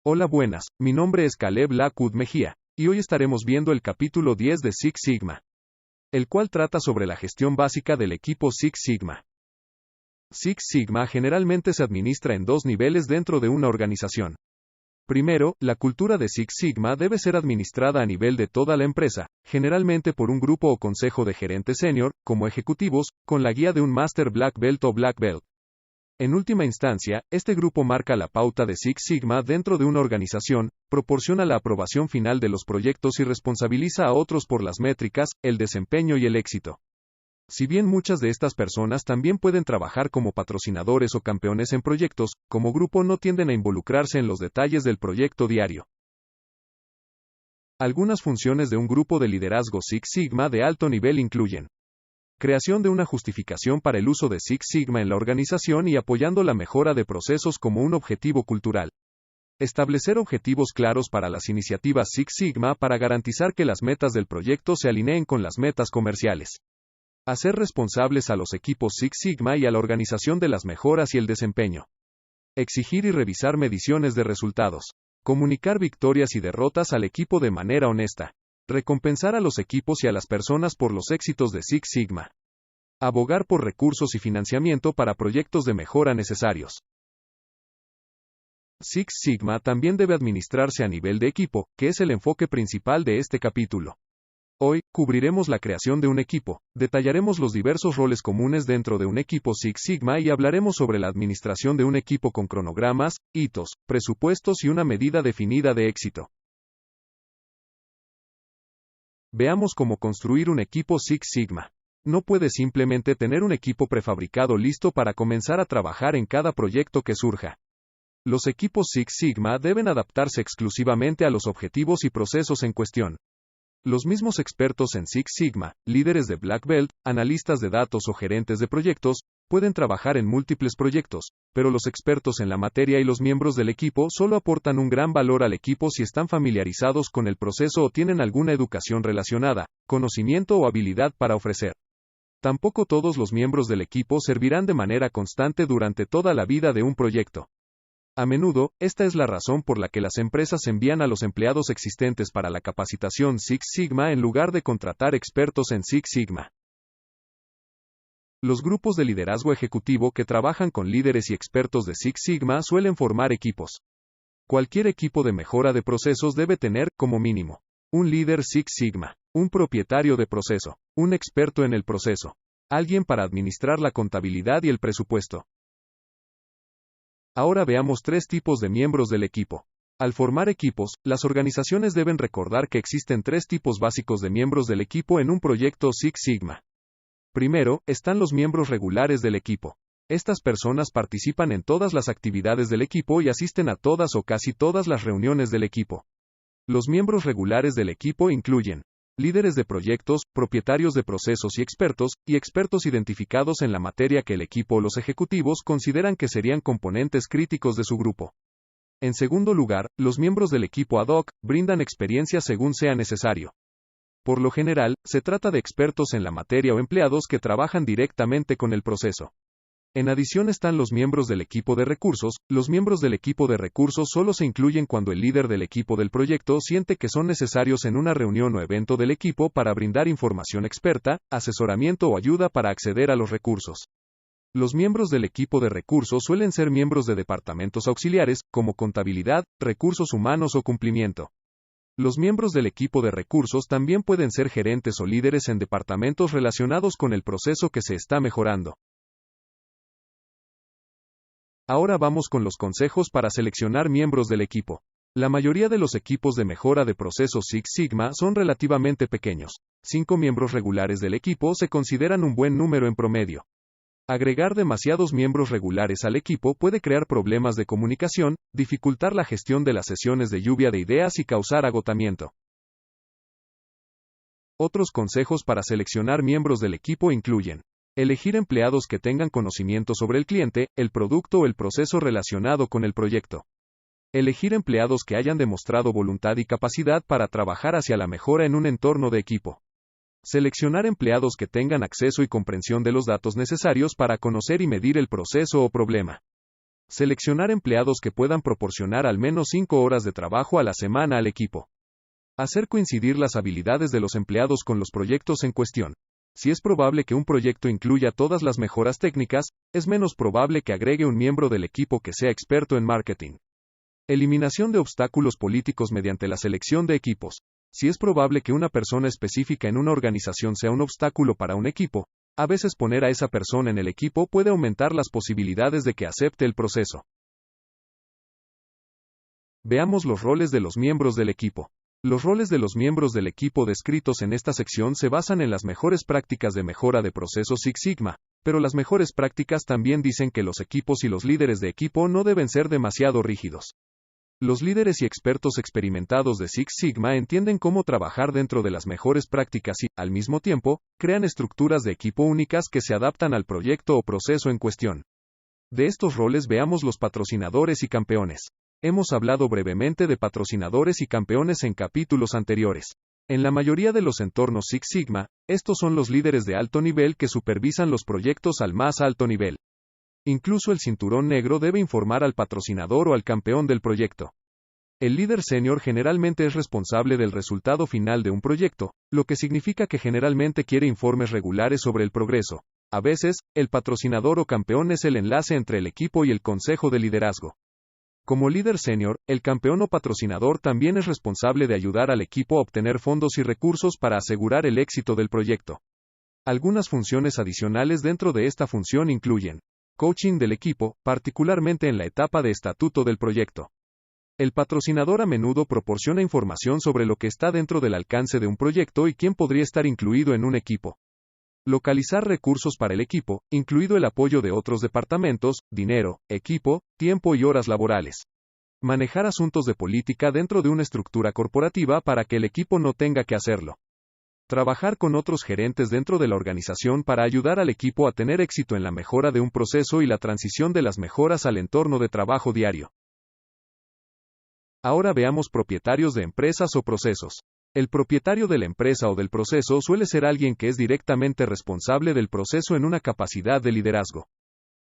Hola buenas, mi nombre es Caleb Lockwood Mejía, y hoy estaremos viendo el capítulo 10 de Six Sigma, el cual trata sobre la gestión básica del equipo Six Sigma. Six Sigma generalmente se administra en dos niveles dentro de una organización. Primero, la cultura de Six Sigma debe ser administrada a nivel de toda la empresa, generalmente por un grupo o consejo de gerentes senior, como ejecutivos, con la guía de un Master Black Belt o Black Belt. En última instancia, este grupo marca la pauta de Six Sigma dentro de una organización, proporciona la aprobación final de los proyectos y responsabiliza a otros por las métricas, el desempeño y el éxito. Si bien muchas de estas personas también pueden trabajar como patrocinadores o campeones en proyectos, como grupo no tienden a involucrarse en los detalles del proyecto diario. Algunas funciones de un grupo de liderazgo Six Sigma de alto nivel incluyen: creación de una justificación para el uso de Six Sigma en la organización y apoyando la mejora de procesos como un objetivo cultural. Establecer objetivos claros para las iniciativas Six Sigma para garantizar que las metas del proyecto se alineen con las metas comerciales. Hacer responsables a los equipos Six Sigma y a la organización de las mejoras y el desempeño. Exigir y revisar mediciones de resultados. Comunicar victorias y derrotas al equipo de manera honesta. Recompensar a los equipos y a las personas por los éxitos de Six Sigma. Abogar por recursos y financiamiento para proyectos de mejora necesarios. Six Sigma también debe administrarse a nivel de equipo, que es el enfoque principal de este capítulo. Hoy, cubriremos la creación de un equipo, detallaremos los diversos roles comunes dentro de un equipo Six Sigma y hablaremos sobre la administración de un equipo con cronogramas, hitos, presupuestos y una medida definida de éxito. Veamos cómo construir un equipo Six Sigma. No puedes simplemente tener un equipo prefabricado listo para comenzar a trabajar en cada proyecto que surja. Los equipos Six Sigma deben adaptarse exclusivamente a los objetivos y procesos en cuestión. Los mismos expertos en Six Sigma, líderes de Black Belt, analistas de datos o gerentes de proyectos, pueden trabajar en múltiples proyectos, pero los expertos en la materia y los miembros del equipo solo aportan un gran valor al equipo si están familiarizados con el proceso o tienen alguna educación relacionada, conocimiento o habilidad para ofrecer. Tampoco todos los miembros del equipo servirán de manera constante durante toda la vida de un proyecto. A menudo, esta es la razón por la que las empresas envían a los empleados existentes para la capacitación Six Sigma en lugar de contratar expertos en Six Sigma. Los grupos de liderazgo ejecutivo que trabajan con líderes y expertos de Six Sigma suelen formar equipos. Cualquier equipo de mejora de procesos debe tener, como mínimo, un líder Six Sigma, un propietario de proceso, un experto en el proceso, alguien para administrar la contabilidad y el presupuesto. Ahora veamos tres tipos de miembros del equipo. Al formar equipos, las organizaciones deben recordar que existen tres tipos básicos de miembros del equipo en un proyecto Six Sigma. Primero, están los miembros regulares del equipo. Estas personas participan en todas las actividades del equipo y asisten a todas o casi todas las reuniones del equipo. Los miembros regulares del equipo incluyen líderes de proyectos, propietarios de procesos y expertos identificados en la materia que el equipo o los ejecutivos consideran que serían componentes críticos de su grupo. En segundo lugar, los miembros del equipo ad hoc brindan experiencia según sea necesario. Por lo general, se trata de expertos en la materia o empleados que trabajan directamente con el proceso. En adición están los miembros del equipo de recursos. Los miembros del equipo de recursos solo se incluyen cuando el líder del equipo del proyecto siente que son necesarios en una reunión o evento del equipo para brindar información experta, asesoramiento o ayuda para acceder a los recursos. Los miembros del equipo de recursos suelen ser miembros de departamentos auxiliares, como contabilidad, recursos humanos o cumplimiento. Los miembros del equipo de recursos también pueden ser gerentes o líderes en departamentos relacionados con el proceso que se está mejorando. Ahora vamos con los consejos para seleccionar miembros del equipo. La mayoría de los equipos de mejora de procesos Six Sigma son relativamente pequeños. 5 miembros regulares del equipo se consideran un buen número en promedio. Agregar demasiados miembros regulares al equipo puede crear problemas de comunicación, dificultar la gestión de las sesiones de lluvia de ideas y causar agotamiento. Otros consejos para seleccionar miembros del equipo incluyen: elegir empleados que tengan conocimiento sobre el cliente, el producto o el proceso relacionado con el proyecto. Elegir empleados que hayan demostrado voluntad y capacidad para trabajar hacia la mejora en un entorno de equipo. Seleccionar empleados que tengan acceso y comprensión de los datos necesarios para conocer y medir el proceso o problema. Seleccionar empleados que puedan proporcionar al menos 5 horas de trabajo a la semana al equipo. Hacer coincidir las habilidades de los empleados con los proyectos en cuestión. Si es probable que un proyecto incluya todas las mejoras técnicas, es menos probable que agregue un miembro del equipo que sea experto en marketing. Eliminación de obstáculos políticos mediante la selección de equipos. Si es probable que una persona específica en una organización sea un obstáculo para un equipo, a veces poner a esa persona en el equipo puede aumentar las posibilidades de que acepte el proceso. Veamos los roles de los miembros del equipo. Los roles de los miembros del equipo descritos en esta sección se basan en las mejores prácticas de mejora de procesos Six Sigma, pero las mejores prácticas también dicen que los equipos y los líderes de equipo no deben ser demasiado rígidos. Los líderes y expertos experimentados de Six Sigma entienden cómo trabajar dentro de las mejores prácticas y, al mismo tiempo, crean estructuras de equipo únicas que se adaptan al proyecto o proceso en cuestión. De estos roles veamos los patrocinadores y campeones. Hemos hablado brevemente de patrocinadores y campeones en capítulos anteriores. En la mayoría de los entornos Six Sigma, estos son los líderes de alto nivel que supervisan los proyectos al más alto nivel. Incluso el cinturón negro debe informar al patrocinador o al campeón del proyecto. El líder senior generalmente es responsable del resultado final de un proyecto, lo que significa que generalmente quiere informes regulares sobre el progreso. A veces, el patrocinador o campeón es el enlace entre el equipo y el consejo de liderazgo. Como líder senior, el campeón o patrocinador también es responsable de ayudar al equipo a obtener fondos y recursos para asegurar el éxito del proyecto. Algunas funciones adicionales dentro de esta función incluyen coaching del equipo, particularmente en la etapa de estatuto del proyecto. El patrocinador a menudo proporciona información sobre lo que está dentro del alcance de un proyecto y quién podría estar incluido en un equipo. Localizar recursos para el equipo, incluido el apoyo de otros departamentos, dinero, equipo, tiempo y horas laborales. Manejar asuntos de política dentro de una estructura corporativa para que el equipo no tenga que hacerlo. Trabajar con otros gerentes dentro de la organización para ayudar al equipo a tener éxito en la mejora de un proceso y la transición de las mejoras al entorno de trabajo diario. Ahora veamos propietarios de empresas o procesos. El propietario de la empresa o del proceso suele ser alguien que es directamente responsable del proceso en una capacidad de liderazgo.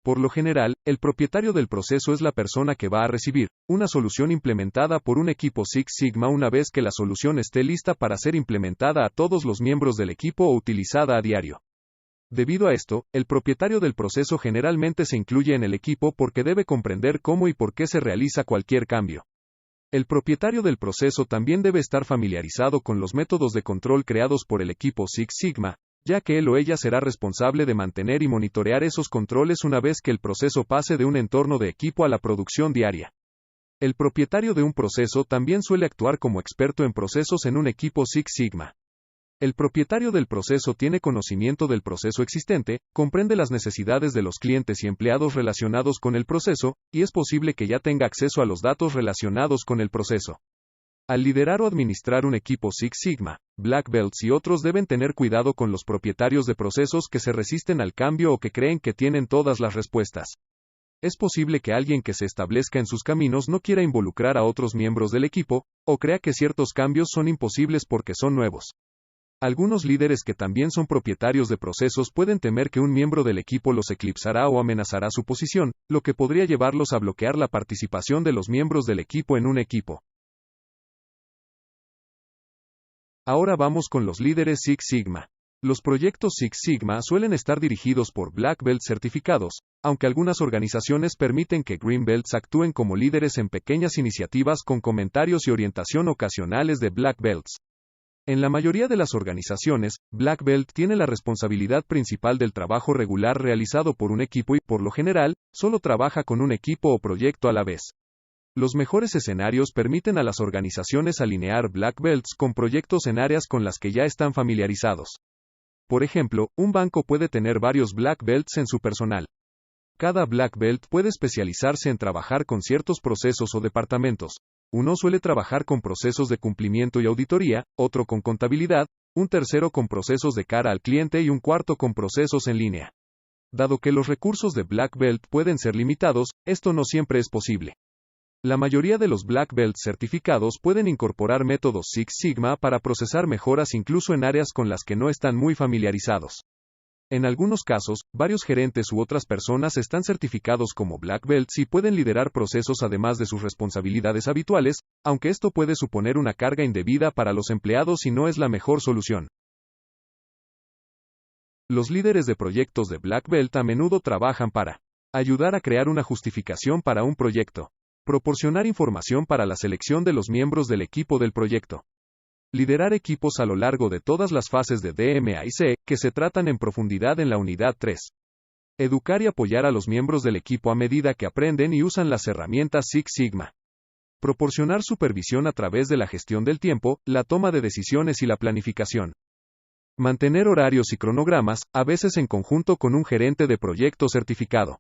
Por lo general, el propietario del proceso es la persona que va a recibir una solución implementada por un equipo Six Sigma una vez que la solución esté lista para ser implementada a todos los miembros del equipo o utilizada a diario. Debido a esto, el propietario del proceso generalmente se incluye en el equipo porque debe comprender cómo y por qué se realiza cualquier cambio. El propietario del proceso también debe estar familiarizado con los métodos de control creados por el equipo Six Sigma, ya que él o ella será responsable de mantener y monitorear esos controles una vez que el proceso pase de un entorno de equipo a la producción diaria. El propietario de un proceso también suele actuar como experto en procesos en un equipo Six Sigma. El propietario del proceso tiene conocimiento del proceso existente, comprende las necesidades de los clientes y empleados relacionados con el proceso, y es posible que ya tenga acceso a los datos relacionados con el proceso. Al liderar o administrar un equipo Six Sigma, Black Belts y otros deben tener cuidado con los propietarios de procesos que se resisten al cambio o que creen que tienen todas las respuestas. Es posible que alguien que se establezca en sus caminos no quiera involucrar a otros miembros del equipo, o crea que ciertos cambios son imposibles porque son nuevos. Algunos líderes que también son propietarios de procesos pueden temer que un miembro del equipo los eclipsará o amenazará su posición, lo que podría llevarlos a bloquear la participación de los miembros del equipo en un equipo. Ahora vamos con los líderes Six Sigma. Los proyectos Six Sigma suelen estar dirigidos por Black Belt certificados, aunque algunas organizaciones permiten que Green Belts actúen como líderes en pequeñas iniciativas con comentarios y orientación ocasionales de Black Belts. En la mayoría de las organizaciones, Black Belt tiene la responsabilidad principal del trabajo regular realizado por un equipo y, por lo general, solo trabaja con un equipo o proyecto a la vez. Los mejores escenarios permiten a las organizaciones alinear Black Belts con proyectos en áreas con las que ya están familiarizados. Por ejemplo, un banco puede tener varios Black Belts en su personal. Cada Black Belt puede especializarse en trabajar con ciertos procesos o departamentos. Uno suele trabajar con procesos de cumplimiento y auditoría, otro con contabilidad, un tercero con procesos de cara al cliente y un cuarto con procesos en línea. Dado que los recursos de Black Belt pueden ser limitados, esto no siempre es posible. La mayoría de los Black Belts certificados pueden incorporar métodos Six Sigma para procesar mejoras incluso en áreas con las que no están muy familiarizados. En algunos casos, varios gerentes u otras personas están certificados como Black Belts y pueden liderar procesos además de sus responsabilidades habituales, aunque esto puede suponer una carga indebida para los empleados y no es la mejor solución. Los líderes de proyectos de Black Belt a menudo trabajan para ayudar a crear una justificación para un proyecto, proporcionar información para la selección de los miembros del equipo del proyecto, liderar equipos a lo largo de todas las fases de DMA&C, que se tratan en profundidad en la unidad 3. Educar y apoyar a los miembros del equipo a medida que aprenden y usan las herramientas Six Sigma. Proporcionar supervisión a través de la gestión del tiempo, la toma de decisiones y la planificación. Mantener horarios y cronogramas, a veces en conjunto con un gerente de proyecto certificado.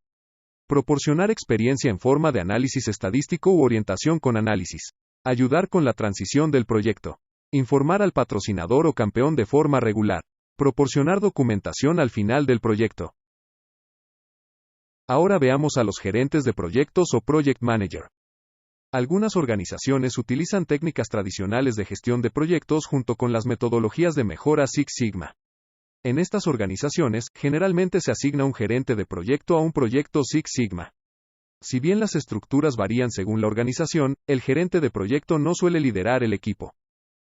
Proporcionar experiencia en forma de análisis estadístico u orientación con análisis. Ayudar con la transición del proyecto. Informar al patrocinador o campeón de forma regular. Proporcionar documentación al final del proyecto. Ahora veamos a los gerentes de proyectos o Project Manager. Algunas organizaciones utilizan técnicas tradicionales de gestión de proyectos junto con las metodologías de mejora Six Sigma. En estas organizaciones, generalmente se asigna un gerente de proyecto a un proyecto Six Sigma. Si bien las estructuras varían según la organización, el gerente de proyecto no suele liderar el equipo.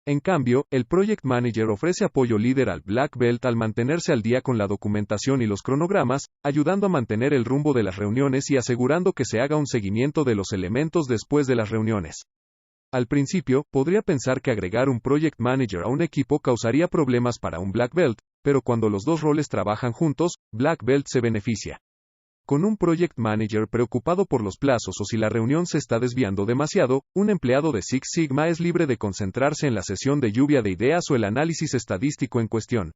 En cambio, el Project Manager ofrece apoyo líder al Black Belt al mantenerse al día con la documentación y los cronogramas, ayudando a mantener el rumbo de las reuniones y asegurando que se haga un seguimiento de los elementos después de las reuniones. Al principio, podría pensar que agregar un Project Manager a un equipo causaría problemas para un Black Belt, pero cuando los dos roles trabajan juntos, Black Belt se beneficia. Con un Project Manager preocupado por los plazos o si la reunión se está desviando demasiado, un empleado de Six Sigma es libre de concentrarse en la sesión de lluvia de ideas o el análisis estadístico en cuestión.